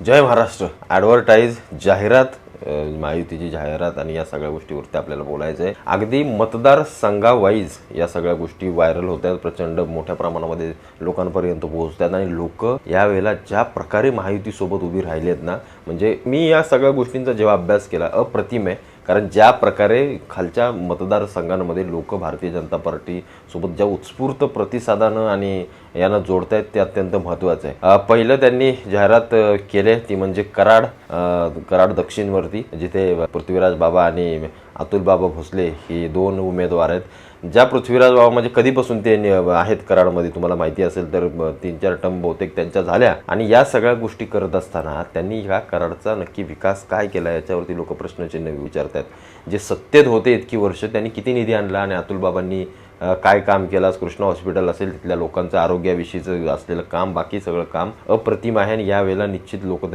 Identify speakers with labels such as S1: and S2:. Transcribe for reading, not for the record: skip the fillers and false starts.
S1: जय Maharashtra. Advertise जाहिरात, महायुतीची जाहिरात आणि या सगळ्या गोष्टीवरती आपल्याला बोलायचं आहे. अगदी मतदारसंघावाईज या सगळ्या गोष्टी व्हायरल होत आहेत, प्रचंड मोठ्या प्रमाणामध्ये लोकांपर्यंत पोहोचतात आणि लोक यावेळेला ज्या प्रकारे महायुतीसोबत उभी राहिली आहेत ना, म्हणजे मी या सगळ्या गोष्टींचा जेव्हा अभ्यास केला अप्रतिम आहे. कारण ज्या प्रकारे खालच्या मतदारसंघांमध्ये लोक भारतीय जनता पार्टीसोबत ज्या उत्स्फूर्त प्रतिसादानं आणि यांना जोडतायत ते अत्यंत महत्त्वाचं आहे. पहिलं त्यांनी जाहिरात केली ती म्हणजे कराड दक्षिणवरती, जिथे पृथ्वीराज बाबा आणि अतुल बाबा भोसले हे दोन उमेदवार आहेत. ज्या पृथ्वीराज बाबा म्हणजे कधीपासून ते आहेत कराडमध्ये तुम्हाला माहिती असेल तर 3-4 टर्म बहुतेक त्यांच्या झाल्या. आणि या सगळ्या गोष्टी करत असताना त्यांनी ह्या कराडचा नक्की विकास काय केला याच्यावरती लोक प्रश्नचिन्ह विचारतात. जे सत्तेत होते इतकी वर्ष त्यांनी किती निधी आणला आणि अतुल बाबांनी काय काम केलं. कृष्णा हॉस्पिटल असेल, तिथल्या लोकांचं आरोग्याविषयीचं असलेलं काम, बाकी सगळं काम अप्रतिम आहे आणि यावेळेला निश्चित लोक